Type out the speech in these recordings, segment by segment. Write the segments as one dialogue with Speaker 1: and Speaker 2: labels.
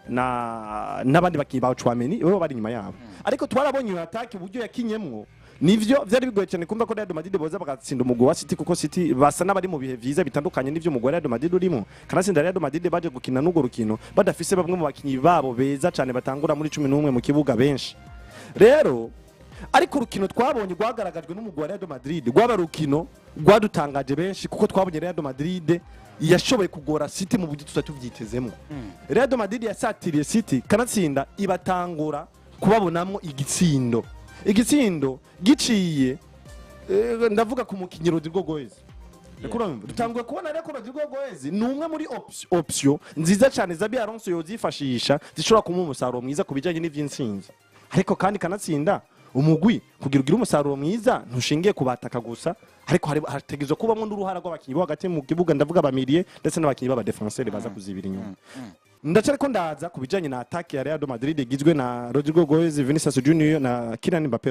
Speaker 1: n'abandi bakinyi ba Chouameni bo bari nyuma yabo ariko twarabonye iyo attaque uburyo yakinyemwo nivyo vyari bigoye cyane kumva ko Real Madrid boza bagatsinda umugwi wa City kuko City basa n'abari mu bihe vyiza bitandukanye n'ivyo umugwi wa Real Madrid urimo kanatsinda Real Madrid baje gukina n'ugo rukino badafise bamwe mu bakinyi babo beza cyane batangura muri 11 mu kibuga benshi rero ariko urukino twabonye rwagaragajwe n'umugwi wa Real Madrid rwaba rukino rwadutangaje benshi kuko twabonye Real Madrid yashoboye kugora City mu buryo tutatuvyitezemo Real Madrid yasatiriye City kanatsinda ibatangura kubabonamo igitsindo giciye ndavuga ku mukinyi RODRIGO goezi dutanguye kubona rero ko RODRIGO goezi ni umwe muri option nziza cyane Xabi Alonso yozifashisha zishobora kumuha umusaruro mwiza kubijanye n'ivy'intsinzi ariko kandi kanatsinda umugwi kugira ugire umusaruro mwiza ntushingiye kubataka gusa ariko hategezwe kubamwe n'uruhara rw'abakinyi bo hagati mu kibuga ndavuga abamiriye ndetse n'abakinyi b'aba defenseur baza kuzibira inyuma ndacare ko ndaza kubijanye na attaque ya Real Madrid igizwe na RODRIGO goezi Vinicius Junior na Kylian Mbappé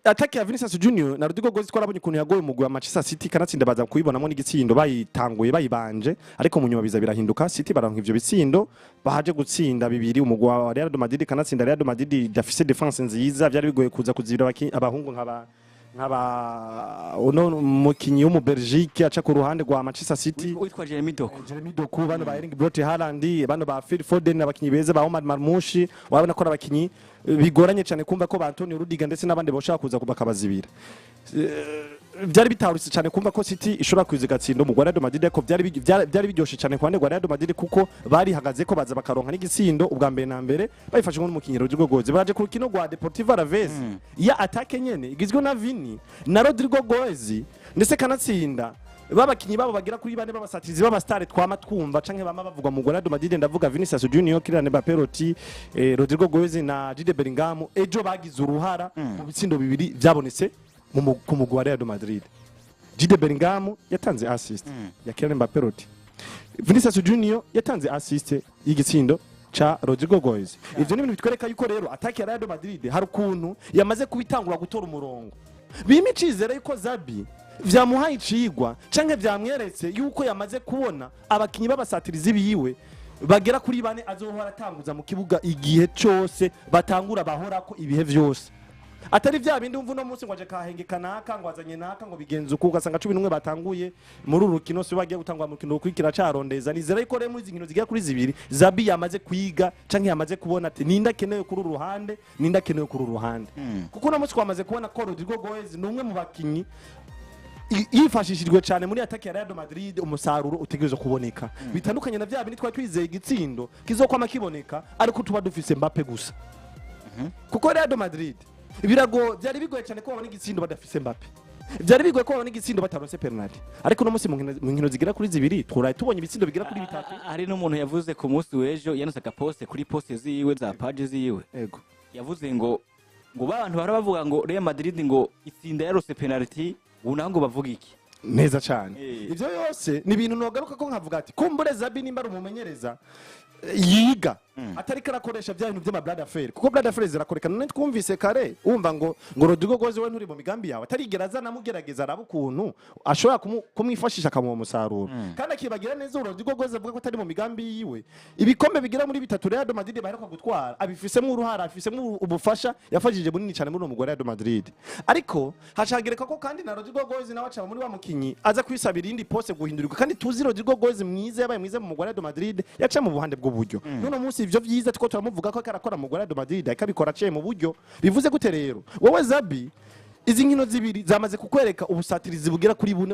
Speaker 1: attaque ya Vinicius Junior na RODRIGO goezi twarabonye ukuntu yagoye umugwi wa Manchester City kanatsinda baza kuyibonamo n'igitsindo bayitanguye bayibanje ariko mu nyuma biza birahinduka City baranka ivyo bitsindo bahaje gutsinda bibiri umugwi wa Real Madrid kanatsinda Real Madrid dafise defense nziza byari bigoye kuza kuzibira abahungu nk'aba mukinyi wo mu Belgique aca ku ruhande rwa Manchester City
Speaker 2: witwa Jeremy Doku
Speaker 1: bano ba Erling Brot Haaland bano ba Phil Foden abakinyi beza ba Omar Marmoush wabona ko abakinyi bigoranye cyane kumva ko ba Antonio Rudiger ndetse n'abandi boshaka kuza kubakabazibira byari bitarutse cyane kumva ko City ishobora kwizigatsinda mu Real Madrid ko byari biryoshe cyane ku bande rwa Real Madrid kuko bari hagaze ko baza bakaronka n'igitsindo ubwa mbere na mbere bayifashije n'umukinyi RODRIGO goezi baje ku rukino rwa Deportivo Alaves ya attaque nyene igizwe na Vini na RODRIGO goezi ndetse kanatsinda babakinyi babo bagira kuri bane babasatirizi b'abastare twama twumva canke bama bavugwa mu Real Madrid ndavuga Vinicius Junior Kylian Mbappé RODRIGO goezi na Jude Bellingham ejo bagize uruhara mu bitsindo bibiri byabonetse ku mugwi wa Real Madrid Jude Bellingham yatanze assist ya Kylian Mbappé Vinicius Junior yatanze assist y'igitsindo cha RODRIGO goezi ivyo ni ibintu bitwereka yuko rero attaque ya Real Madrid hari ukuntu yamaze kubitangura gutora umurongo bimicizera yuko Xabi vyamuhaye icigwa canke vyamweretse yuko yamaze kubona abakinyi b'abasatirizi biwe bagera kuri bane azohora atanguza mu kibuga igihe cyose batangura bahorako ibihe vyose atari vya bindi umva no munsi ngo aje kahengekana ngo azanye naka ngo bigenze uko ugasanga 11 batanguye muri urukino so bagiye gutangwa mu rukino kwikira carondeza nizera yuko rero muri izi nkino zigiye kuri zibiri Xabi yamaze kwiga canke yamaze kubona ati ninda kenewe kuri uruhande ninda kenewe kuri uruhande kuko no munsi kwamaze kubona ko RODRIGO goezi numwe mu bakinyi yifashishijwe cyane muri attaque ya Real Madrid umusaruro utegereje kuboneka bitandukanye na vya bindi twari twizeye igitsindo kizokwama kiboneka ariko tuba dufise Mbappé gusa kuko Real Madrid byari bigoye cyane ko babona igitsindo badafise Mbappé byari bigoye ko babona igitsindo bataronse penalty ariko no munsi mu nkino zigira kuri zibiri tubonye ibitsindo bigira kuri bitatu
Speaker 2: hari n'umuntu yavuze ku munsi w'ejo yanasaka poste kuri poste ziwe za page ziwe
Speaker 1: yego
Speaker 2: yavuze ngo abantu bara bavuga ngo Real Madrid ngo itsinda yarose penalty unango bavuga iki
Speaker 1: neza cyane ivyo yose ni ibintu nogaruka ko nkavuga ati kumbure Xabi nimba umumenyereza yiga atari karakoresha bya bintu by'ama blood affair kuko blood affair zirakoreka none twumvise kare umva ngo RODRIGO goezi we nturi mu migambi yawe atari gereza namugerageza arabukuntu ashobora kumwifashisha akamuha umusaruro kandi akibagira neza RODRIGO goezi avuga ko atari mu migambi yiwe ibikombe bigira muri bitatu Real Madrid baheruka gutwara abifisemo uruhara afisemo ubufasha yafashije bunini cyane muri umugore Real Madrid ariko hacagereka ko kandi na RODRIGO goezi nawe aca muri wa mukinyi aza kwisabira indi poste guhindurirwa kandi tuzi RODRIGO goezi mwiza yabaye mwiza mu mugore Real Madrid yaca mu buhande bw'uburyo none munsi ivyo vyiza tuko turamuvuga ko karakora mu Real Madrid akabikora aciye mu buryo bivuze gute rero wowe Xabi izi nkino zibiri zamaze kukwereka ubusatirizi bugira kuri bune